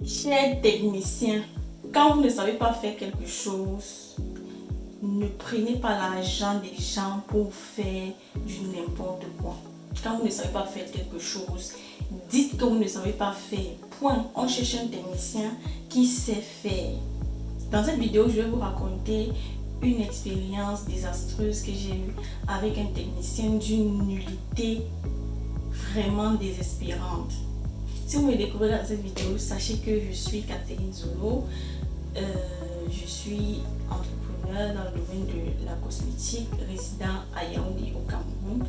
Chers techniciens, quand vous ne savez pas faire quelque chose, ne prenez pas l'argent des gens pour faire du n'importe quoi. Quand vous ne savez pas faire quelque chose, dites que vous ne savez pas faire. Point. On cherche un technicien qui sait faire. Dans cette vidéo, je vais vous raconter une expérience désastreuse que j'ai eue avec un technicien d'une nullité vraiment désespérante. Si vous me découvrez dans cette vidéo, sachez que je suis Catherine Zolo. Je suis entrepreneur dans le domaine de la cosmétique, résident à Yaoundé au Cameroun.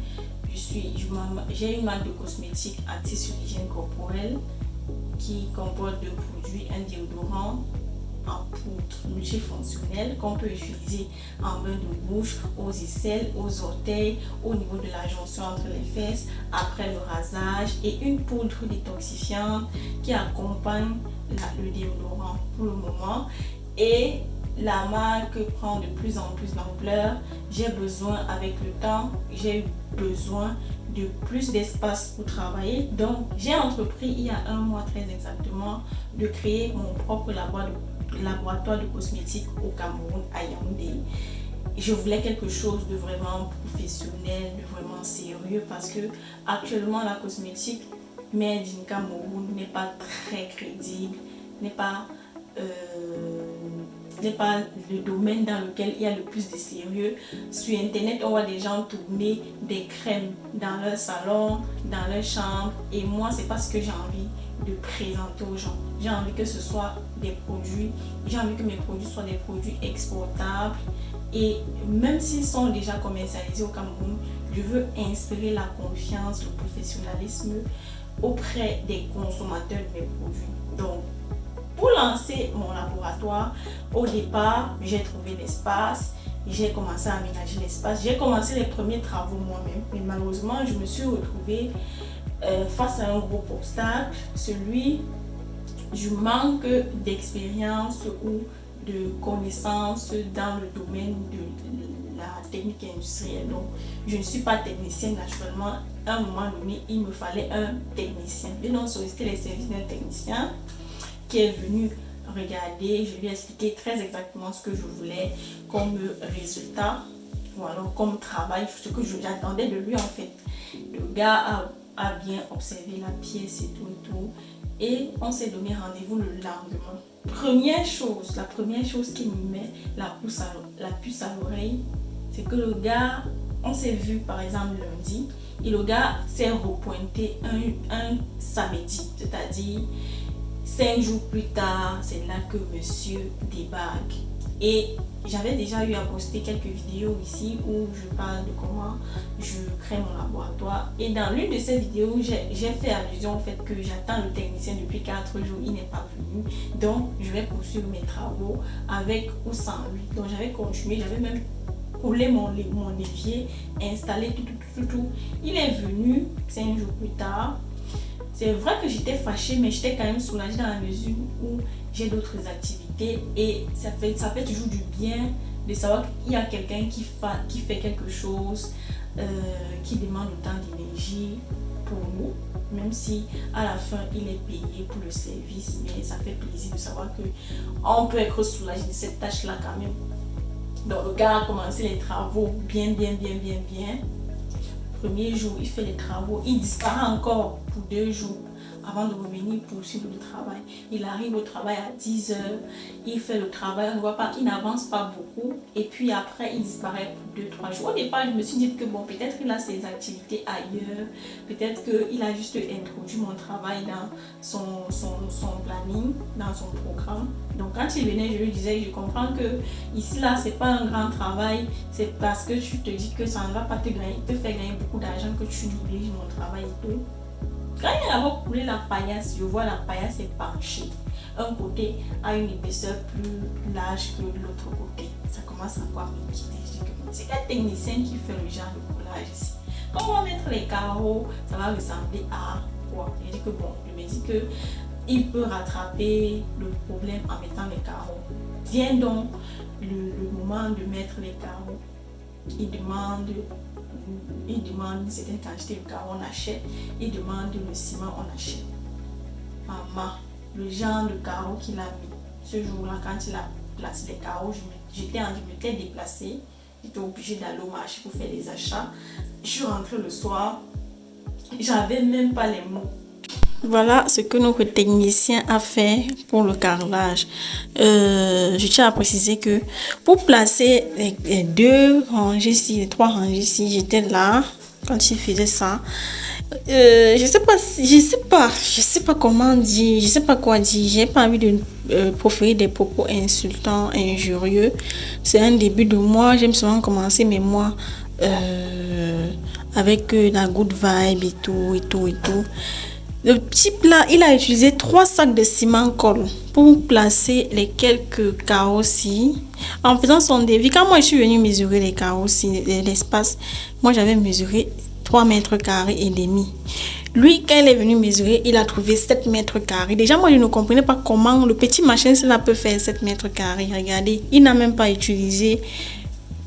J'ai une marque de cosmétiques axée sur l'hygiène corporelle qui comporte deux produits, un déodorant en poudre multifonctionnelle qu'on peut utiliser en bain de bouche, aux aisselles, aux orteils, au niveau de la jonction entre les fesses, après le rasage, et une poudre détoxifiante qui accompagne le déodorant pour le moment. Et la marque prend de plus en plus d'ampleur. J'ai besoin, avec le temps, j'ai eu besoin de plus d'espace pour travailler. Donc, j'ai entrepris il y a un mois très exactement de créer mon propre laboratoire de cosmétiques au Cameroun, à Yaoundé. Je voulais quelque chose de vraiment professionnel, de vraiment sérieux, parce que actuellement la cosmétique made in Cameroun n'est pas très crédible, n'est pas le domaine dans lequel il y a le plus de sérieux. Sur internet, on voit des gens tourner des crèmes dans leur salon, dans leur chambre, et moi c'est pas ce que j'ai envie de présenter aux gens. J'ai envie que ce soit des produits, j'ai envie que mes produits soient des produits exportables, et même s'ils sont déjà commercialisés au Cameroun, je veux inspirer la confiance, le professionnalisme auprès des consommateurs de mes produits. Donc, pour lancer mon laboratoire, au départ, j'ai trouvé l'espace, j'ai commencé à aménager l'espace, j'ai commencé les premiers travaux moi-même, mais malheureusement, je me suis retrouvée face à un gros obstacle, celui du manque d'expérience ou de connaissances dans le domaine de la technique industrielle. Donc, je ne suis pas technicienne naturellement. À un moment donné, il me fallait un technicien. J'ai donc sollicité les services d'un technicien qui est venu regarder. Je lui ai expliqué très exactement ce que je voulais comme résultat, ou alors comme travail, ce que j'attendais de lui en fait. Le gars a bien observé la pièce et tout, et on s'est donné rendez-vous le lendemain. La première chose qui me met la puce à l'oreille, c'est que le gars, on s'est vu par exemple lundi, et le gars s'est repointé un samedi, c'est-à-dire 5 jours plus tard, c'est là que monsieur débarque. Et j'avais déjà eu à poster quelques vidéos ici où je parle de comment je crée mon laboratoire. Et dans l'une de ces vidéos, j'ai fait allusion au fait que j'attends le technicien depuis 4 jours, il n'est pas venu. Donc, je vais poursuivre mes travaux avec ou sans lui. Donc, j'avais continué, j'avais même coulé mon évier, installé tout. Il est venu 5 jours plus tard. C'est vrai que j'étais fâchée, mais j'étais quand même soulagée dans la mesure où j'ai d'autres activités, et ça fait toujours du bien de savoir qu'il y a quelqu'un qui fait quelque chose qui demande autant d'énergie pour nous, même si à la fin il est payé pour le service, mais ça fait plaisir de savoir qu'on peut être soulagé de cette tâche-là quand même. Donc le gars a commencé les travaux bien. Premier jour, il fait les travaux, il disparaît encore pour 2 jours avant de revenir poursuivre le travail. Il arrive au travail à 10 h, il fait le travail, on ne voit pas, il n'avance pas beaucoup, et puis après il disparaît pour 2-3 jours. Au départ, je me suis dit que bon, peut-être qu'il a ses activités ailleurs, peut-être qu'il a juste introduit mon travail dans son planning, dans son programme. Donc quand il venait, je lui disais, je comprends que ici là, c'est pas un grand travail, c'est parce que tu te dis que ça ne va pas te faire gagner beaucoup d'argent que tu négliges mon travail et tout. Quand il a coulé la paillasse, je vois la paillasse est penchée. Un côté a une épaisseur plus large que l'autre côté. Ça commence à quoi me quitter. Je dis que c'est quel technicien qui fait le genre de coulage ici. Quand on va mettre les carreaux, ça va ressembler à quoi? Je dis que bon, je me dis que il peut rattraper le problème en mettant les carreaux. Vient donc le moment de mettre les carreaux. Il demande une certaine quantité de carreaux, on achète. Il demande le ciment, on achète. Maman, le genre de carreaux qu'il a mis. Ce jour-là, quand il a placé les carreaux, je m'étais déplacée. J'étais obligée d'aller au marché pour faire des achats. Je suis rentrée le soir. J'avais même pas les mots. Voilà ce que notre technicien a fait pour le carrelage. Je tiens à préciser que pour placer les 2 rangées ici, les 3 rangées ici, j'étais là quand il faisait ça. Je sais pas comment dire, je sais pas quoi dire. J'ai pas envie de proférer des propos insultants, injurieux. C'est un début de mois. J'aime souvent commencer mes mois avec la good vibe et tout. Le type là, il a utilisé 3 sacs de ciment colle pour placer les quelques carreaux-ci. En faisant son devis, quand moi je suis venue mesurer les carreaux-ci, l'espace, moi j'avais mesuré 3 mètres carrés et demi. Lui, quand il est venu mesurer, il a trouvé 7 mètres carrés. Déjà, moi je ne comprenais pas comment le petit machin cela peut faire 7 mètres carrés. Regardez, il n'a même pas utilisé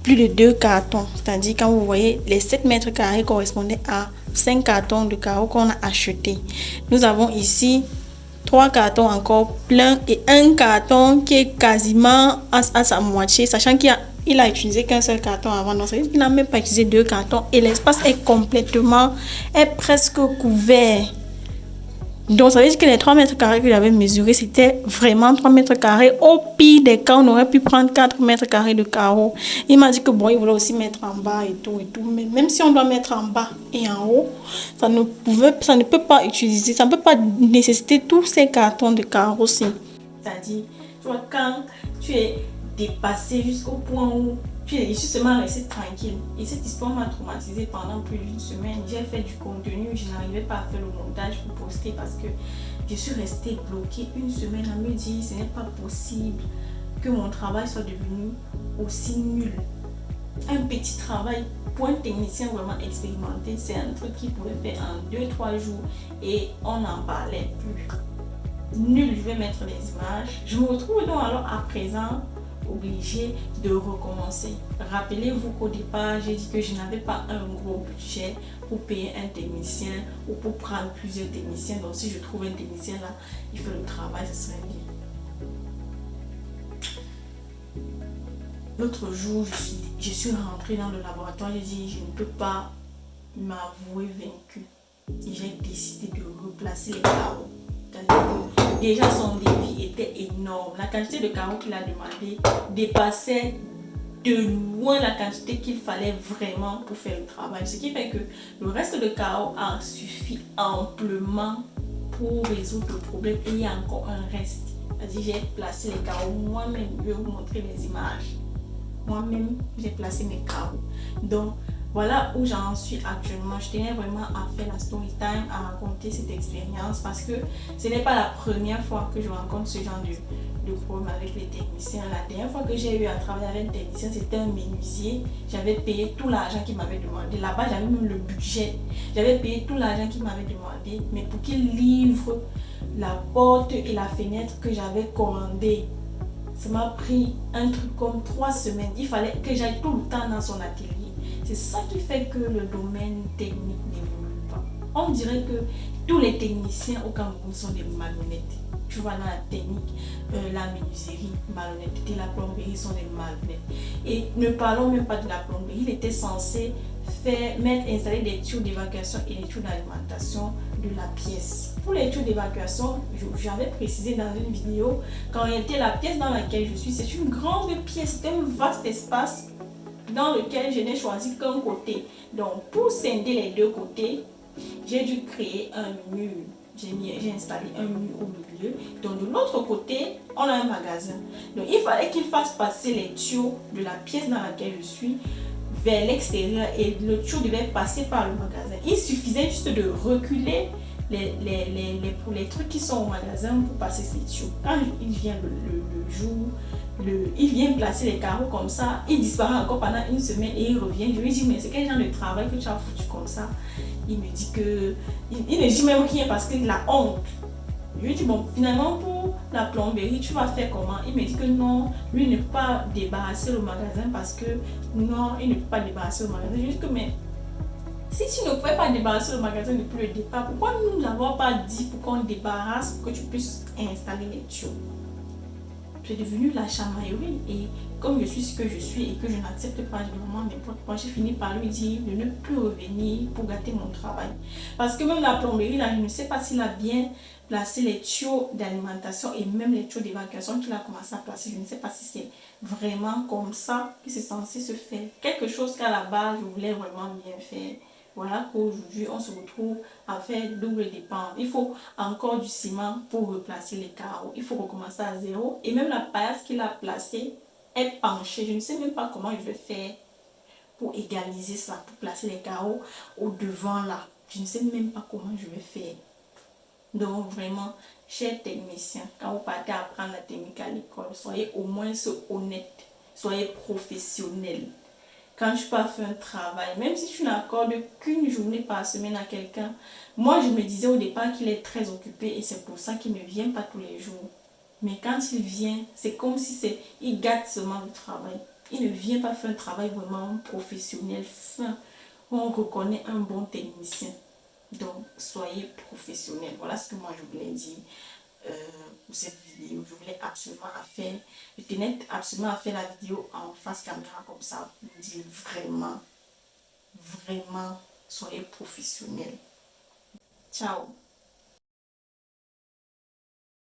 plus de 2 cartons. C'est-à-dire, quand vous voyez, les 7 mètres carrés correspondaient à 5 cartons de carreaux qu'on a achetés. Nous avons ici 3 cartons encore pleins et un carton qui est quasiment à sa moitié, sachant qu'il a utilisé qu'un seul carton avant. Donc, il n'a même pas utilisé 2 cartons et l'espace est presque couvert. Donc, ça veut dire que les 3 mètres carrés que j'avais mesurés, c'était vraiment 3 mètres carrés. Au pire des cas, on aurait pu prendre 4 mètres carrés de carreaux. Il m'a dit que bon, il voulait aussi mettre en bas et tout. Mais même si on doit mettre en bas et en haut, ça ne peut pas utiliser, ça ne peut pas nécessiter tous ces cartons de carreaux-ci. C'est-à-dire, tu vois, quand tu es dépassé jusqu'au point où je suis seulement restée tranquille. Et cette histoire m'a traumatisée pendant plus d'une semaine. J'ai fait du contenu, je n'arrivais pas à faire le montage pour poster parce que je suis restée bloquée une semaine à me dire ce n'est pas possible que mon travail soit devenu aussi nul. Un petit travail pour un technicien vraiment expérimenté, c'est un truc qu'il pouvait faire en 2-3 jours et on n'en parlait plus. Nul, je vais mettre les images. Je me retrouve donc alors à présent obligée de recommencer. Rappelez-vous qu'au départ, j'ai dit que je n'avais pas un gros budget pour payer un technicien ou pour prendre plusieurs techniciens. Donc si je trouve un technicien là, il fait le travail, ce serait bien. L'autre jour, je suis rentrée dans le laboratoire, j'ai dit je ne peux pas m'avouer vaincue. Et j'ai décidé de replacer les carreaux. Déjà son défi était énorme. La quantité de carreaux qu'il a demandé dépassait de loin la quantité qu'il fallait vraiment pour faire le travail. Ce qui fait que le reste de carreaux a suffi amplement pour résoudre le problème. Et il y a encore un reste. C'est-à-dire j'ai placé les carreaux moi-même. Je vais vous montrer les images. Moi-même, j'ai placé mes carreaux. Donc, voilà où j'en suis actuellement. Je tenais vraiment à faire la story time, à raconter cette expérience parce que ce n'est pas la première fois que je rencontre ce genre de problème avec les techniciens. La dernière fois que j'ai eu à travailler avec un technicien, c'était un menuisier. J'avais payé tout l'argent qu'il m'avait demandé. Là-bas, j'avais même le budget. J'avais payé tout l'argent qu'il m'avait demandé, mais pour qu'il livre la porte et la fenêtre que j'avais commandée. Ça m'a pris un truc comme 3 semaines. Il fallait que j'aille tout le temps dans son atelier. C'est ça qui fait que le domaine technique n'évolue pas. On dirait que tous les techniciens au Cameroun sont des malhonnêtes. Tu vois, dans la technique, la menuiserie, malhonnêteté, la plomberie sont des malhonnêtes. Et ne parlons même pas de la plomberie. Il était censé installer des tuyaux d'évacuation et des tuyaux d'alimentation de la pièce. Pour les tuyaux d'évacuation, j'avais précisé dans une vidéo qu'en réalité, la pièce dans laquelle je suis, c'est une grande pièce, c'est un vaste espace dans lequel je n'ai choisi qu'un côté. Donc, pour scinder les 2 côtés, j'ai dû créer un mur. J'ai installé un mur au milieu. Donc, de l'autre côté, on a un magasin. Donc, il fallait qu'il fasse passer les tuyaux de la pièce dans laquelle je suis vers l'extérieur et le tuyau devait passer par le magasin. Il suffisait juste de reculer les trucs qui sont au magasin pour passer ces tuyaux. Quand il vient le jour, il vient placer les carreaux comme ça, il disparaît encore pendant une semaine et il revient. Je lui dis mais c'est quel genre de travail que tu as foutu comme ça? Il me dit que il ne dit même rien parce qu'il a honte. Je lui dis bon finalement pour la plomberie tu vas faire comment? Il me dit que non, lui ne peut pas débarrasser le magasin parce que non, il ne peut pas débarrasser le magasin. Je lui dis que mais Si tu ne pouvais pas débarrasser le magasin depuis le départ, pourquoi nous n'avons pas dit pour qu'on débarrasse, pour que tu puisses installer les tuyaux? C'est devenu la chamaillerie et comme je suis ce que je suis et que je n'accepte pas vraiment n'importe quoi, j'ai fini par lui dire de ne plus revenir pour gâter mon travail. Parce que même la plomberie, là, je ne sais pas s'il a bien placé les tuyaux d'alimentation et même les tuyaux d'évacuation qu'il a commencé à placer. Je ne sais pas si c'est vraiment comme ça que c'est censé se faire. Quelque chose qu'à la base, je voulais vraiment bien faire. Voilà qu'aujourd'hui, on se retrouve à faire double dépense. Il faut encore du ciment pour replacer les carreaux. Il faut recommencer à zéro. Et même la paillasse qu'il a placée est penchée. Je ne sais même pas comment je vais faire pour égaliser ça, pour placer les carreaux au devant là. Je ne sais même pas comment je vais faire. Donc vraiment, chers techniciens, quand vous partez apprendre la technique à l'école, soyez au moins honnête, soyez professionnels. Quand je pars faire un travail, même si tu n'accordes qu'une journée par semaine à quelqu'un, moi je me disais au départ qu'il est très occupé et c'est pour ça qu'il ne vient pas tous les jours. Mais quand il vient, c'est comme si il gâte seulement le travail. Il ne vient pas faire un travail vraiment professionnel, fin. On reconnaît un bon technicien. Donc, soyez professionnels. Voilà ce que moi je voulais dire pour cette vidéo. Je voulais absolument faire, je tenais absolument à faire la vidéo en face caméra comme ça pour dire vraiment, vraiment, soyez professionnels. Ciao.